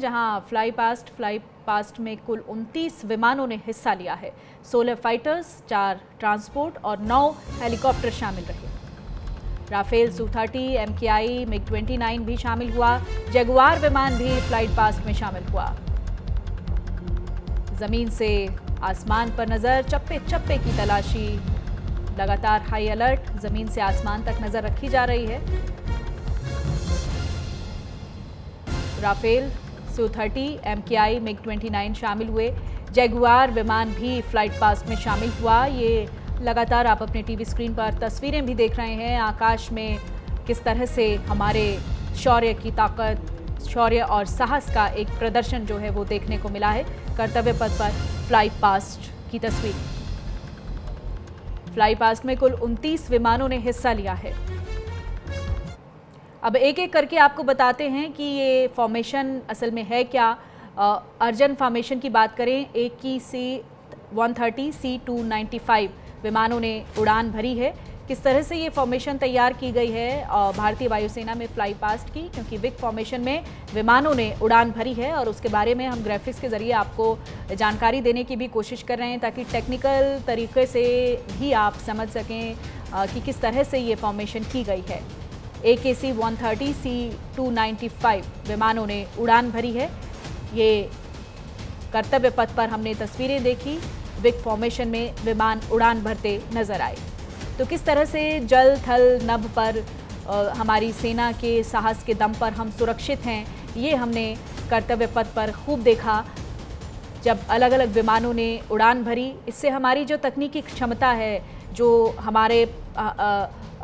जहां fly past में कुल 29 विमानों ने हिस्सा लिया है। 16 फाइटर्स, 4 ट्रांसपोर्ट और 9 हेलीकॉप्टर शामिल रहे। राफेल Su-30, MKI, MiG-29 भी शामिल हुआ। जगुआर विमान भी फ्लाइट पास्ट में शामिल हुआ। जमीन से आसमान पर नजर, चप्पे चप्पे की तलाशी, लगातार हाई अलर्ट, जमीन से आसमान तक नजर रखी जा रही है। राफेल Su-30, MKI, MiG-29 शामिल हुए। जगुआर विमान भी फ्लाइट पास्ट में शामिल हुआ। ये लगातार आप अपने टीवी स्क्रीन पर तस्वीरें भी देख रहे हैं। आकाश में किस तरह से हमारे शौर्य की ताकत, शौर्य और साहस का एक प्रदर्शन जो है वो देखने को मिला है। कर्तव्य पथ पर फ्लाई पास्ट की तस्वीर। फ्लाई पास्ट में कुल 29 विमानों ने हिस्सा लिया है। अब एक एक करके आपको बताते हैं कि ये फॉर्मेशन असल में है क्या। अर्जन फॉर्मेशन की बात करें, एक की C-130, C-295 विमानों ने उड़ान भरी है। किस तरह से ये फॉर्मेशन तैयार की गई है भारतीय वायुसेना में फ्लाई पास्ट की, क्योंकि विक फॉर्मेशन में विमानों ने उड़ान भरी है और उसके बारे में हम ग्राफिक्स के जरिए आपको जानकारी देने की भी कोशिश कर रहे हैं ताकि टेक्निकल तरीके से भी आप समझ सकें कि किस तरह से ये फॉर्मेशन की गई है। C-130, C-295 विमानों ने उड़ान भरी है। ये कर्तव्य पथ पर हमने तस्वीरें देखी, विक फॉर्मेशन में विमान उड़ान भरते नजर आए। तो किस तरह से जल थल नभ पर हमारी सेना के साहस के दम पर हम सुरक्षित हैं, ये हमने कर्तव्य पथ पर खूब देखा जब अलग अलग विमानों ने उड़ान भरी। इससे हमारी जो तकनीकी क्षमता है, जो हमारे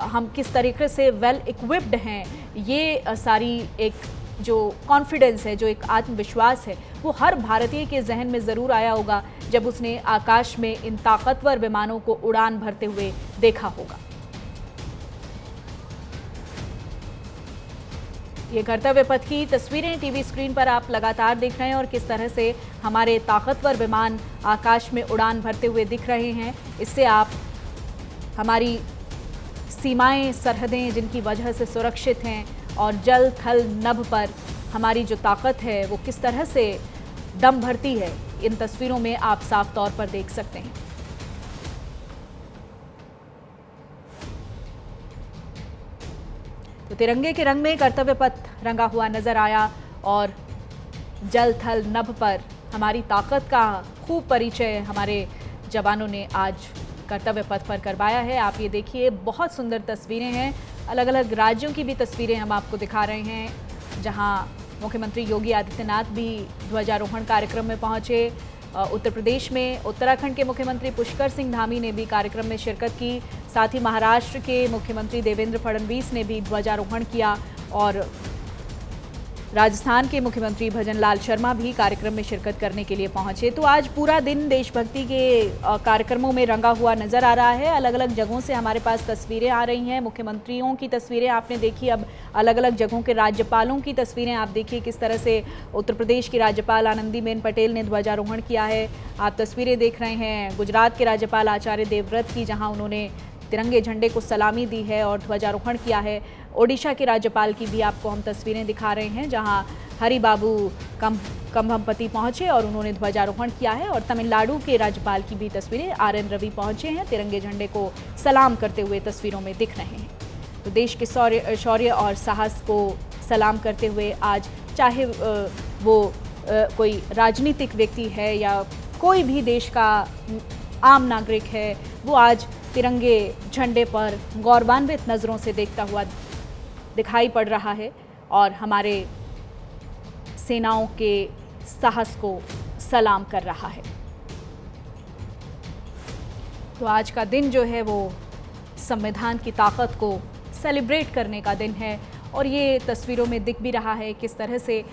हम किस तरीके से वेल इक्विप्ड हैं, ये सारी एक जो कॉन्फिडेंस है, जो एक आत्मविश्वास है, वो हर भारतीय के जहन में ज़रूर आया होगा जब उसने आकाश में इन ताकतवर विमानों को उड़ान भरते हुए देखा होगा। ये कर्तव्य पथ की तस्वीरें टीवी स्क्रीन पर आप लगातार देख रहे हैं और किस तरह से हमारे ताकतवर विमान आकाश में उड़ान भरते हुए दिख रहे हैं। इससे आप हमारी सीमाएं, सरहदें जिनकी वजह से सुरक्षित हैं और जल थल नभ पर हमारी जो ताकत है वो किस तरह से दम भरती है, इन तस्वीरों में आप साफ तौर पर देख सकते हैं। तो तिरंगे के रंग में कर्तव्य पथ रंगा हुआ नजर आया और जल थल नभ पर हमारी ताकत का खूब परिचय हमारे जवानों ने आज कर्तव्य पथ पर करवाया है। आप ये देखिए, बहुत सुंदर तस्वीरें हैं। अलग अलग राज्यों की भी तस्वीरें हम आपको दिखा रहे हैं, जहां मुख्यमंत्री योगी आदित्यनाथ भी ध्वजारोहण कार्यक्रम में पहुंचे। उत्तर प्रदेश में उत्तराखंड के मुख्यमंत्री पुष्कर सिंह धामी ने भी कार्यक्रम में शिरकत की। साथ ही महाराष्ट्र के मुख्यमंत्री देवेंद्र फडणवीस ने भी ध्वजारोहण किया और राजस्थान के मुख्यमंत्री भजनलाल शर्मा भी कार्यक्रम में शिरकत करने के लिए पहुंचे। तो आज पूरा दिन देशभक्ति के कार्यक्रमों में रंगा हुआ नजर आ रहा है। अलग अलग जगहों से हमारे पास तस्वीरें आ रही हैं। मुख्यमंत्रियों की तस्वीरें आपने देखी, अब अलग अलग जगहों के राज्यपालों की तस्वीरें आप देखिए। किस तरह से उत्तर प्रदेश की राज्यपाल आनंदीबेन पटेल ने ध्वजारोहण किया है, आप तस्वीरें देख रहे हैं। गुजरात के राज्यपाल आचार्य देवव्रत की, जहाँ उन्होंने तिरंगे झंडे को सलामी दी है और ध्वजारोहण किया है। ओडिशा के राज्यपाल की भी आपको हम तस्वीरें दिखा रहे हैं, जहां हरिबाबू कंभमपति पहुंचे और उन्होंने ध्वजारोहण किया है। और तमिलनाडु के राज्यपाल की भी तस्वीरें, RN रवि पहुंचे हैं, तिरंगे झंडे को सलाम करते हुए तस्वीरों में दिख रहे हैं। तो देश के शौर्य और साहस को सलाम करते हुए आज, चाहे वो कोई राजनीतिक व्यक्ति है या कोई भी देश का आम नागरिक है, वो आज तिरंगे झंडे पर गौरवान्वित नज़रों से देखता हुआ दिखाई पड़ रहा है और हमारे सेनाओं के साहस को सलाम कर रहा है। तो आज का दिन जो है वो संविधान की ताकत को सेलिब्रेट करने का दिन है और ये तस्वीरों में दिख भी रहा है किस तरह से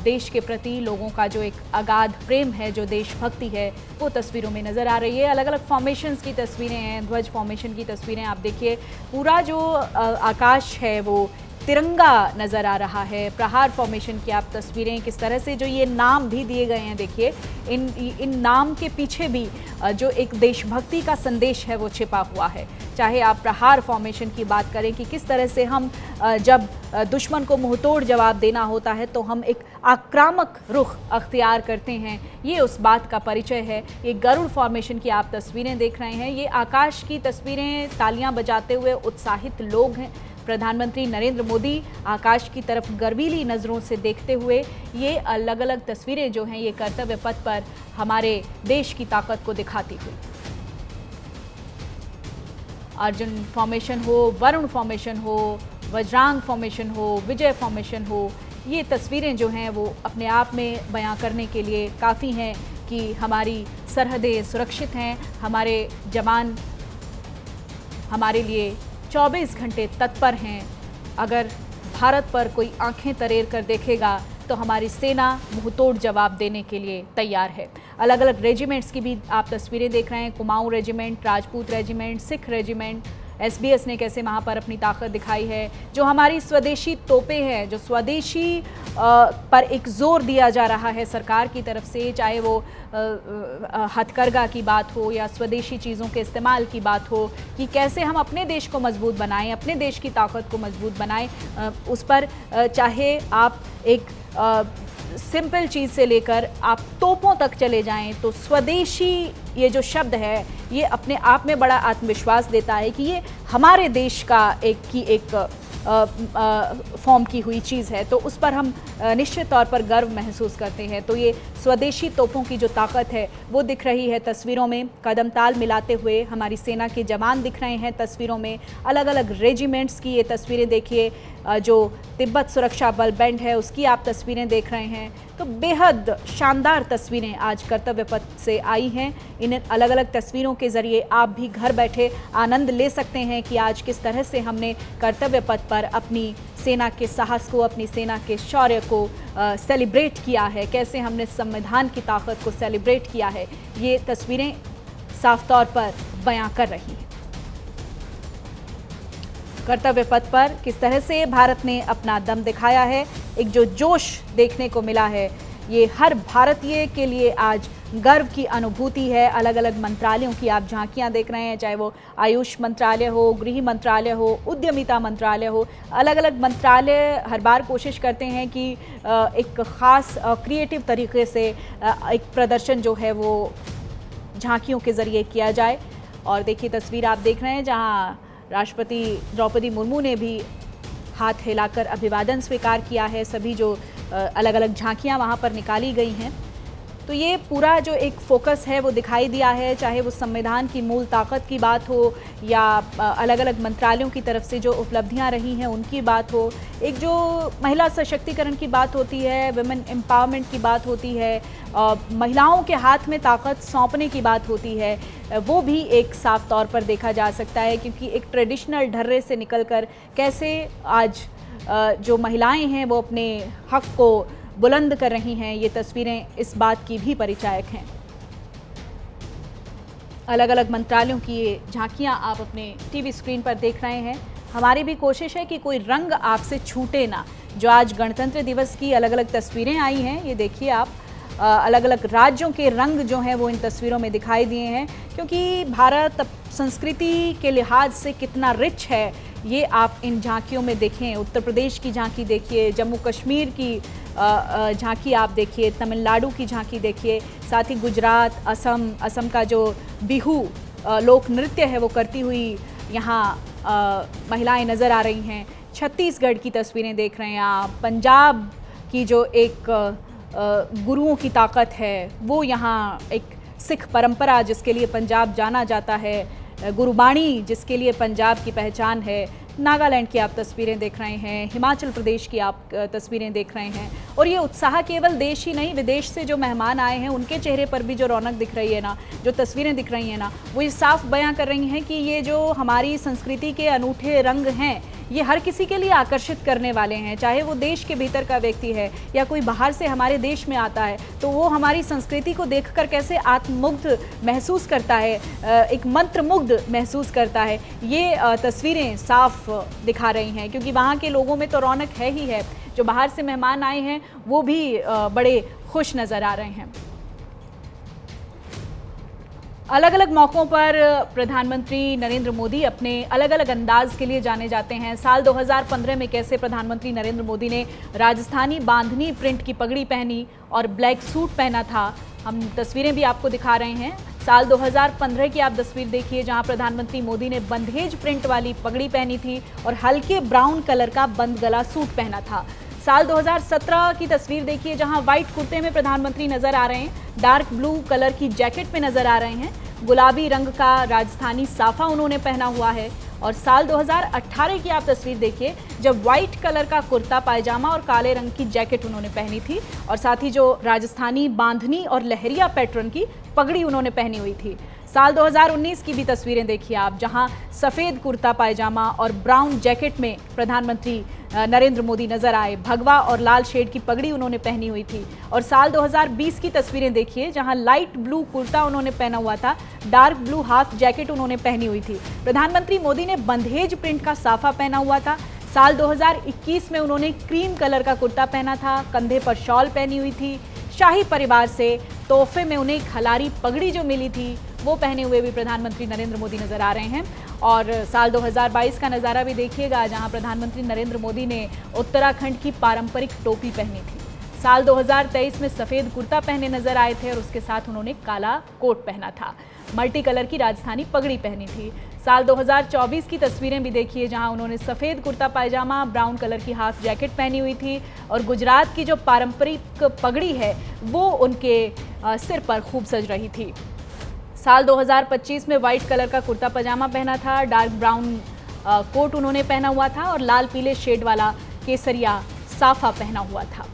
देश के प्रति लोगों का जो एक अगाध प्रेम है, जो देशभक्ति है, वो तस्वीरों में नज़र आ रही है। अलग अलग फॉर्मेशंस की तस्वीरें हैं, ध्वज फॉर्मेशन की तस्वीरें आप देखिए। पूरा जो आकाश है वो तिरंगा नज़र आ रहा है। प्रहार फॉर्मेशन की आप तस्वीरें, किस तरह से जो ये नाम भी दिए गए हैं, देखिए इन नाम के पीछे भी जो एक देशभक्ति का संदेश है वो छिपा हुआ है। चाहे आप प्रहार फॉर्मेशन की बात करें कि किस तरह से हम जब दुश्मन को मुंहतोड़ जवाब देना होता है तो हम एक आक्रामक रुख अख्तियार करते हैं, ये उस बात का परिचय है। ये गरुड़ फॉर्मेशन की आप तस्वीरें देख रहे हैं, ये आकाश की तस्वीरें, तालियां बजाते हुए उत्साहित लोग हैं। प्रधानमंत्री नरेंद्र मोदी आकाश की तरफ गर्वीली नज़रों से देखते हुए ये अलग अलग तस्वीरें जो हैं ये कर्तव्य पथ पर हमारे देश की ताकत को दिखाती हुई। अर्जुन फॉर्मेशन हो, वरुण फॉर्मेशन हो, वज्रांग फॉर्मेशन हो, विजय फॉर्मेशन हो, ये तस्वीरें जो हैं वो अपने आप में बयां करने के लिए काफ़ी हैं कि हमारी सरहदें सुरक्षित हैं, हमारे जवान हमारे लिए 24 घंटे तत्पर हैं। अगर भारत पर कोई आंखें तरेर कर देखेगा तो हमारी सेना मुंहतोड़ जवाब देने के लिए तैयार है। अलग अलग रेजिमेंट्स की भी आप तस्वीरें देख रहे हैं, Kumaon regiment, Rajput regiment, Sikh regiment, SBS ने कैसे वहाँ पर अपनी ताकत दिखाई है। जो हमारी स्वदेशी तोपें हैं, जो स्वदेशी पर एक जोर दिया जा रहा है सरकार की तरफ से, चाहे वो हथकरघा की बात हो या स्वदेशी चीज़ों के इस्तेमाल की बात हो, कि कैसे हम अपने देश को मजबूत बनाएं, अपने देश की ताकत को मजबूत बनाएं, उस पर चाहे आप एक सिंपल चीज़ से लेकर आप तोपों तक चले जाएं, तो स्वदेशी ये जो शब्द है ये अपने आप में बड़ा आत्मविश्वास देता है कि ये हमारे देश का एक फॉर्म की हुई चीज़ है, तो उस पर हम निश्चित तौर पर गर्व महसूस करते हैं। तो ये स्वदेशी तोपों की जो ताकत है वो दिख रही है तस्वीरों में, कदम ताल मिलाते हुए हमारी सेना के जवान दिख रहे हैं तस्वीरों में। अलग अलग रेजिमेंट्स की ये तस्वीरें देखिए, जो तिब्बत सुरक्षा बल बैंड है उसकी आप तस्वीरें देख रहे हैं। तो बेहद शानदार तस्वीरें आज कर्तव्य पथ से आई हैं। इन अलग अलग तस्वीरों के ज़रिए आप भी घर बैठे आनंद ले सकते हैं कि आज किस तरह से हमने कर्तव्य पथ पर अपनी सेना के साहस को, अपनी सेना के शौर्य को सेलिब्रेट किया है, कैसे हमने संविधान की ताकत को सेलिब्रेट किया है। ये तस्वीरें साफ तौर पर बयां कर रही हैं कर्तव्य पथ पर किस तरह से भारत ने अपना दम दिखाया है। एक जो जोश देखने को मिला है, ये हर भारतीय के लिए आज गर्व की अनुभूति है। अलग अलग मंत्रालयों की आप झांकियां देख रहे हैं, चाहे वो आयुष मंत्रालय हो, गृह मंत्रालय हो, उद्यमिता मंत्रालय हो। अलग अलग मंत्रालय हर बार कोशिश करते हैं कि एक ख़ास क्रिएटिव तरीके से एक प्रदर्शन जो है वो झांकियों के ज़रिए किया जाए। और देखिए तस्वीर आप देख रहे हैं जहाँ राष्ट्रपति द्रौपदी मुर्मू ने भी हाथ हिलाकर अभिवादन स्वीकार किया है। सभी जो अलग अलग झांकियां वहां पर निकाली गई हैं, तो ये पूरा जो एक फोकस है वो दिखाई दिया है, चाहे वो संविधान की मूल ताकत की बात हो या अलग अलग मंत्रालयों की तरफ से जो उपलब्धियां रही हैं उनकी बात हो, एक जो महिला सशक्तिकरण की बात होती है, वुमेन एम्पावरमेंट की बात होती है, महिलाओं के हाथ में ताकत सौंपने की बात होती है, वो भी एक साफ तौर पर देखा जा सकता है। क्योंकि एक ट्रेडिशनल ढर्रे से निकलकर कैसे आज जो महिलाएं हैं वो अपने हक को बुलंद कर रही हैं, ये तस्वीरें इस बात की भी परिचायक हैं। अलग अलग मंत्रालयों की ये झांकियां आप अपने टीवी स्क्रीन पर देख रहे हैं। हमारी भी कोशिश है कि कोई रंग आपसे छूटे ना। जो आज गणतंत्र दिवस की अलग अलग तस्वीरें आई हैं, ये देखिए आप, अलग अलग राज्यों के रंग जो हैं वो इन तस्वीरों में दिखाई दिए हैं। क्योंकि भारत संस्कृति के लिहाज से कितना रिच है ये आप इन झांकियों में देखें। उत्तर प्रदेश की झांकी देखिए, जम्मू कश्मीर की झांकी आप देखिए, तमिलनाडु की झांकी देखिए, साथ ही गुजरात, असम का जो बिहू लोक नृत्य है वो करती हुई यहाँ महिलाएं नज़र आ रही हैं। छत्तीसगढ़ की तस्वीरें देख रहे हैं आप, पंजाब की जो एक गुरुओं की ताकत है वो यहाँ, एक सिख परंपरा जिसके लिए पंजाब जाना जाता है, गुरुबाणी जिसके लिए पंजाब की पहचान है, नागालैंड की आप तस्वीरें देख रहे हैं, हिमाचल प्रदेश की आप तस्वीरें देख रहे हैं। और ये उत्साह केवल देश ही नहीं, विदेश से जो मेहमान आए हैं उनके चेहरे पर भी जो रौनक दिख रही है ना, जो तस्वीरें दिख रही हैं ना, वो ये साफ बयां कर रही हैं कि ये जो हमारी संस्कृति के अनूठे रंग हैं ये हर किसी के लिए आकर्षित करने वाले हैं, चाहे वो देश के भीतर का व्यक्ति है या कोई बाहर से हमारे देश में आता है, तो वो हमारी संस्कृति को देखकर कैसे आत्ममुग्ध महसूस करता है, एक मंत्रमुग्ध महसूस करता है, ये तस्वीरें साफ दिखा रही हैं। क्योंकि वहाँ के लोगों में तो रौनक है ही है, जो बाहर से मेहमान आए हैं वो भी बड़े खुश नज़र आ रहे हैं। अलग अलग मौक़ों पर प्रधानमंत्री नरेंद्र मोदी अपने अलग अलग अंदाज के लिए जाने जाते हैं। साल 2015 में कैसे प्रधानमंत्री नरेंद्र मोदी ने राजस्थानी बांधनी प्रिंट की पगड़ी पहनी और ब्लैक सूट पहना था, हम तस्वीरें भी आपको दिखा रहे हैं। साल 2015 की आप तस्वीर देखिए जहां प्रधानमंत्री मोदी ने बंधेज प्रिंट वाली पगड़ी पहनी थी और हल्के ब्राउन कलर का बंद गला सूट पहना था। साल 2017 की तस्वीर देखिए जहां व्हाइट कुर्ते में प्रधानमंत्री नजर आ रहे हैं, डार्क ब्लू कलर की जैकेट में नजर आ रहे हैं, गुलाबी रंग का राजस्थानी साफा उन्होंने पहना हुआ है। और साल 2018 की आप तस्वीर देखिए जब व्हाइट कलर का कुर्ता पायजामा और काले रंग की जैकेट उन्होंने पहनी थी और साथ ही जो राजस्थानी बांधनी और लहरिया पैटर्न की पगड़ी उन्होंने पहनी हुई थी। साल 2019 की भी तस्वीरें देखिए आप जहां सफ़ेद कुर्ता पायजामा और ब्राउन जैकेट में प्रधानमंत्री नरेंद्र मोदी नजर आए, भगवा और लाल शेड की पगड़ी उन्होंने पहनी हुई थी। और साल 2020 की तस्वीरें देखिए जहां लाइट ब्लू कुर्ता उन्होंने पहना हुआ था, डार्क ब्लू हाफ जैकेट उन्होंने पहनी हुई थी। प्रधानमंत्री मोदी ने बंधेज प्रिंट का साफा पहना हुआ था। साल 2021 में उन्होंने क्रीम कलर का कुर्ता पहना था, कंधे पर शॉल पहनी हुई थी। शाही परिवार से तोहफे में उन्हें खलारी पगड़ी जो मिली थी वो पहने हुए भी प्रधानमंत्री नरेंद्र मोदी नजर आ रहे हैं। और साल 2022 का नज़ारा भी देखिएगा जहां प्रधानमंत्री नरेंद्र मोदी ने उत्तराखंड की पारंपरिक टोपी पहनी थी। साल 2023 में सफ़ेद कुर्ता पहने नजर आए थे और उसके साथ उन्होंने काला कोट पहना था, मल्टी कलर की राजस्थानी पगड़ी पहनी थी। साल 2024 की तस्वीरें भी देखिए जहां उन्होंने सफ़ेद कुर्ता पायजामा, ब्राउन कलर की हाफ जैकेट पहनी हुई थी और गुजरात की जो पारंपरिक पगड़ी है वो उनके सिर पर खूब सज रही थी। साल 2025 में व्हाइट कलर का कुर्ता पजामा पहना था, डार्क ब्राउन कोट उन्होंने पहना हुआ था और लाल पीले शेड वाला केसरिया साफा पहना हुआ था।